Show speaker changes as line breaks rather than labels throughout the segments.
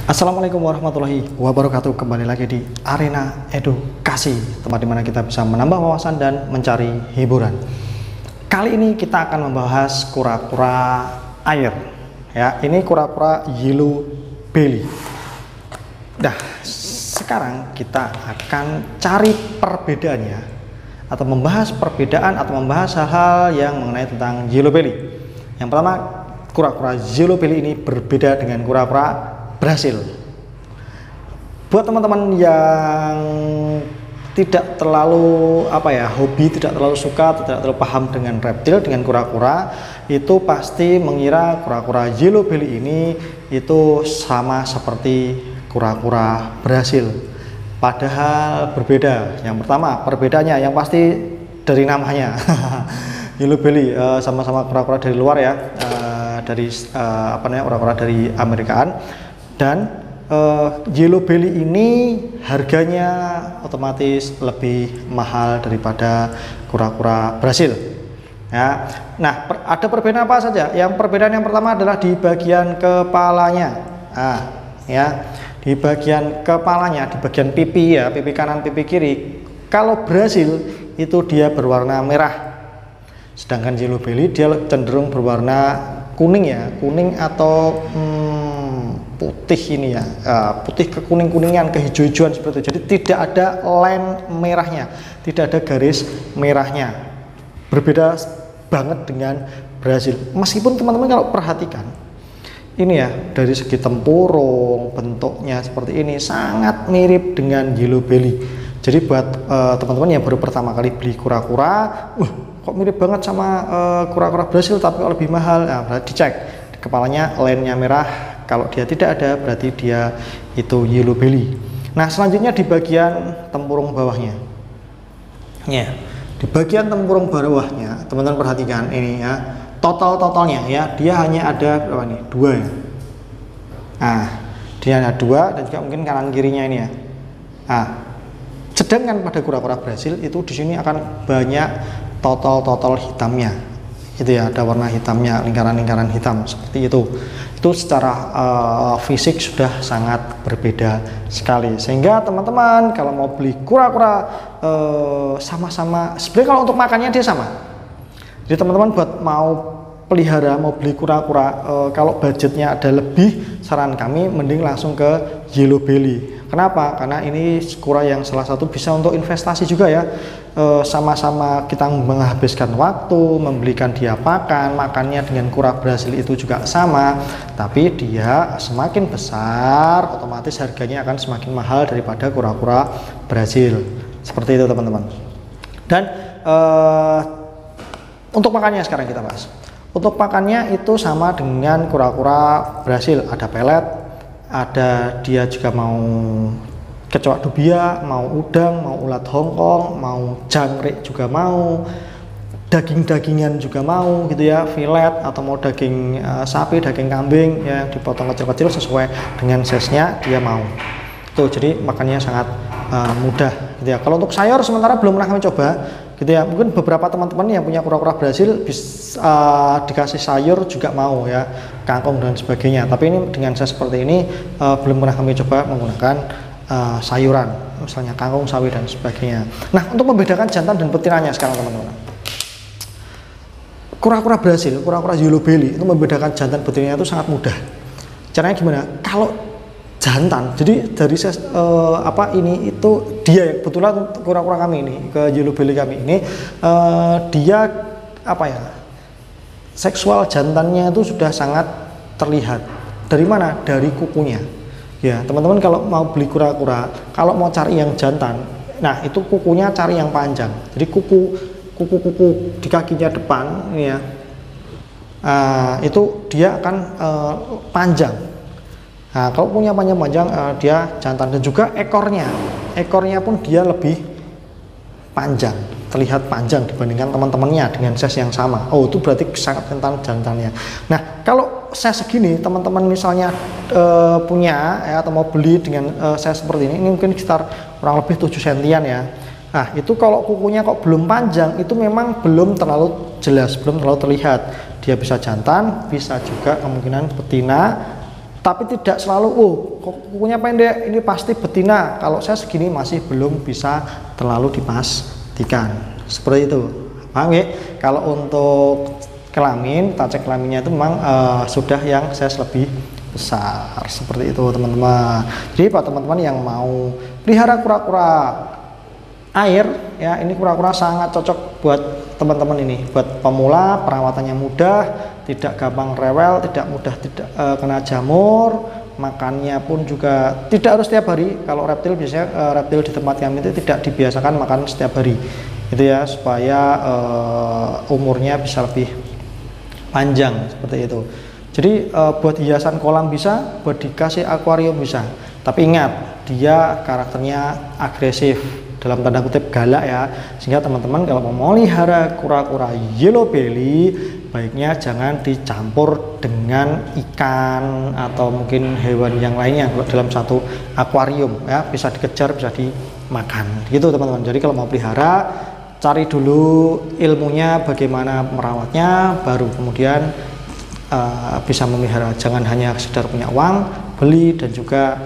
Assalamualaikum warahmatullahi wabarakatuh. Kembali lagi di Arena Edukasi, tempat dimana kita bisa menambah wawasan dan mencari hiburan. Kali ini kita akan membahas kura-kura air. Ya, ini kura-kura yellow belly. Nah, sekarang kita akan cari perbedaannya, atau membahas perbedaan atau membahas hal-hal yang mengenai tentang yellow belly. Yang pertama, kura-kura yellow belly ini berbeda dengan kura-kura Brasil. Buat teman-teman yang tidak terlalu hobi, tidak terlalu suka, tidak terlalu paham dengan reptil, dengan kura-kura, itu pasti mengira kura-kura yellow belly ini itu sama seperti kura-kura Brasil. Padahal berbeda. Yang pertama, perbedaannya yang pasti dari namanya. Yellow belly sama-sama kura-kura dari luar ya, kura-kura dari Amerikaan. Dan yellow belly ini harganya otomatis lebih mahal daripada kura-kura Brasil. Ya. Nah, ada perbedaan apa saja? Yang perbedaan yang pertama adalah di bagian kepalanya. Nah, ya, di bagian kepalanya, di bagian pipi ya, pipi kanan, pipi kiri. Kalau Brasil itu dia berwarna merah, sedangkan yellow belly dia cenderung berwarna kuning ya, kuning atau putih ini ya, putih ke kuning-kuningan, ke hijau-hijauan seperti itu. Jadi tidak ada line merahnya, tidak ada garis merahnya. Berbeda banget dengan Brasil. Meskipun teman-teman kalau perhatikan ini ya, dari segi tempurung, bentuknya seperti ini sangat mirip dengan yellow belly. Jadi buat teman-teman yang baru pertama kali beli kura-kura, kok mirip banget sama kura-kura Brasil tapi kok lebih mahal. Nah, berarti dicek kepalanya line-nya merah. Kalau dia tidak ada, berarti dia itu yellow belly. Nah, selanjutnya di bagian tempurung bawahnya. Ya, di bagian tempurung bawahnya, teman-teman perhatikan ini ya, totalnya ya, dia hanya ada berapa nih? 2 ya. Nah, dia hanya 2 dan juga mungkin kanan kirinya ini ya. Nah, sedangkan pada kura-kura Brasil itu di sini akan banyak total hitamnya. Itu ya, ada warna hitamnya, lingkaran-lingkaran hitam seperti itu. Itu secara fisik sudah sangat berbeda sekali, sehingga teman-teman kalau mau beli kura-kura sama-sama, sebenarnya kalau untuk makannya dia sama. Jadi teman-teman buat mau pelihara, mau beli kura-kura, kalau budgetnya ada lebih, saran kami mending langsung ke yellow belly. Kenapa? Karena ini kura yang salah satu bisa untuk investasi juga ya. Sama-sama kita menghabiskan waktu, membelikan dia pakan, makannya dengan kura Brasil itu juga sama, tapi dia semakin besar, otomatis harganya akan semakin mahal daripada kura-kura Brasil. Seperti itu teman-teman. Dan untuk makannya sekarang kita bahas. Untuk pakannya itu sama dengan kura-kura Brasil, ada pelet, ada dia juga mau kecoak dubia, mau udang, mau ulat Hongkong, mau jangkrik juga mau, daging-dagingan juga mau gitu ya, filet atau mau daging sapi, daging kambing ya, dipotong kecil-kecil sesuai dengan size-nya dia mau. Tuh, jadi makannya sangat mudah gitu ya. Kalau untuk sayur sementara belum pernah kami coba gitu ya. Mungkin beberapa teman-teman yang punya kura-kura Brasil bisa dikasih sayur juga mau ya, kangkung dan sebagainya. Tapi ini dengan size seperti ini belum pernah kami coba menggunakan sayuran, misalnya kangkung, sawi dan sebagainya. Nah, untuk membedakan jantan dan betinanya sekarang teman-teman, kura-kura Brasil, kura-kura yellow belly itu membedakan jantan betinanya itu sangat mudah. Caranya gimana? Kalau jantan, jadi dari ini itu dia kebetulan kura-kura kami ini, ke yellow belly kami ini, dia seksual jantannya itu sudah sangat terlihat. Dari mana? Dari kukunya. Ya, teman-teman kalau mau beli kura-kura, kalau mau cari yang jantan, nah itu kukunya cari yang panjang. Jadi kuku di kakinya depan ini ya, itu dia akan panjang. Nah, kalau punya panjang-panjang dia jantan. Dan juga ekornya pun dia lebih panjang, terlihat panjang dibandingkan teman-temannya dengan size yang sama. Oh, itu berarti sangat kental jantannya. Nah, kalau size segini teman-teman misalnya punya ya, atau mau beli dengan size seperti ini mungkin sekitar kurang lebih 7 sentian ya. Nah, itu kalau kukunya kok belum panjang, itu memang belum terlalu jelas, belum terlalu terlihat. Dia bisa jantan, bisa juga kemungkinan betina, tapi tidak selalu kukunya pendek ini pasti betina. Kalau saya segini masih belum bisa terlalu dipastikan seperti itu, paham ya? Kalau untuk kelamin, kita cek kelaminnya itu memang sudah yang size lebih besar seperti itu teman-teman. Jadi buat teman-teman yang mau pelihara kura-kura air ya, ini kura-kura sangat cocok buat teman-teman ini, buat pemula, perawatannya mudah, tidak gampang rewel, tidak mudah kena jamur, makannya pun juga tidak harus setiap hari. Kalau reptil biasanya reptil di tempat kami itu tidak dibiasakan makan setiap hari itu ya, supaya umurnya bisa lebih panjang seperti itu. Jadi buat hiasan kolam bisa, buat dikasih akuarium bisa, tapi ingat dia karakternya agresif, dalam tanda kutip galak ya, sehingga teman-teman kalau mau melihara kura-kura yellow belly baiknya jangan dicampur dengan ikan atau mungkin hewan yang lainnya dalam satu akuarium ya, bisa dikejar, bisa dimakan gitu teman-teman. Jadi kalau mau pelihara cari dulu ilmunya bagaimana merawatnya, baru kemudian bisa memelihara. Jangan hanya sekedar punya uang beli dan juga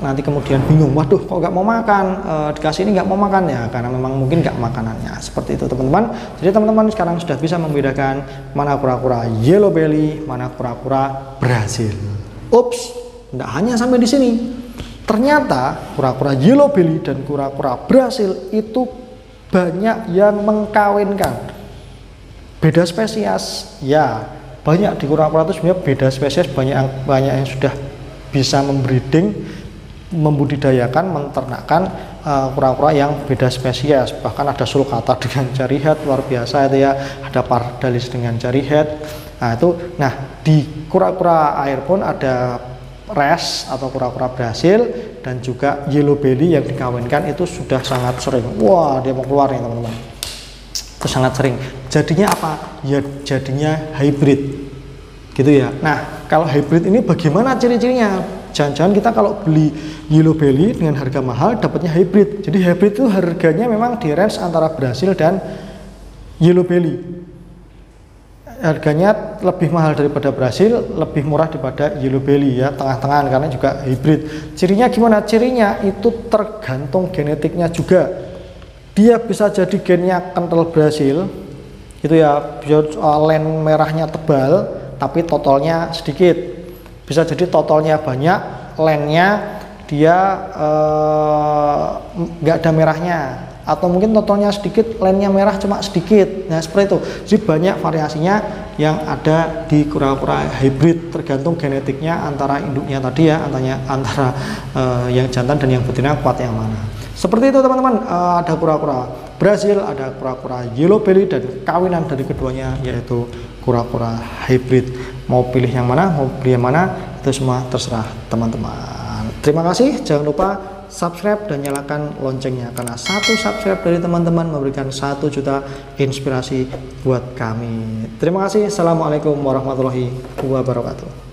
nanti kemudian bingung, waduh kok nggak mau makan, dikasih ini nggak mau makan ya, karena memang mungkin nggak makanannya seperti itu teman-teman. Jadi teman-teman sekarang sudah bisa membedakan mana kura-kura yellow belly, mana kura-kura Brazil. Ups, tidak hanya sampai di sini, ternyata kura-kura yellow belly dan kura-kura Brazil itu banyak yang mengkawinkan, beda spesies ya, banyak di kura-kura itu sebenarnya beda spesies, banyak yang sudah bisa membreeding, membudidayakan, menternakkan kura-kura yang beda spesies. Bahkan ada sulcata dengan jari head, luar biasa itu ya, ada pardalis dengan jari head. Nah di kura-kura air pun ada res atau kura-kura Brazil dan juga yellow belly yang dikawinkan itu sudah sangat sering. Wah, dia mau keluar nih teman-teman, itu sangat sering. Jadinya apa ya, jadinya hybrid gitu ya. Nah kalau hybrid ini bagaimana ciri-cirinya? Jangan-jangan kita kalau beli yellow belly dengan harga mahal dapatnya hybrid. Jadi hybrid itu harganya memang di range antara Brazil dan yellow belly, harganya lebih mahal daripada Brazil, lebih murah daripada yellow belly ya, tengah-tengah karena juga hybrid. Cirinya gimana? Cirinya itu tergantung genetiknya juga. Dia bisa jadi gennya kental Brazil gitu ya, len merahnya tebal tapi totalnya sedikit. Bisa jadi totalnya banyak, lennya dia nggak ada merahnya, atau mungkin totalnya sedikit, lennya merah cuma sedikit. Nah seperti itu. Jadi banyak variasinya yang ada di kura-kura hybrid, tergantung genetiknya antara induknya tadi ya, antara yang jantan dan yang betina kuat yang mana. Seperti itu teman-teman. Ada kura-kura Brazil, ada kura-kura yellow belly, dan kawinan dari keduanya yaitu kura-kura hybrid. Mau pilih yang mana, mau beli yang mana, itu semua terserah teman-teman. Terima kasih, jangan lupa subscribe dan nyalakan loncengnya, karena satu subscribe dari teman-teman memberikan 1 juta inspirasi buat kami. Terima kasih. Assalamualaikum warahmatullahi wabarakatuh.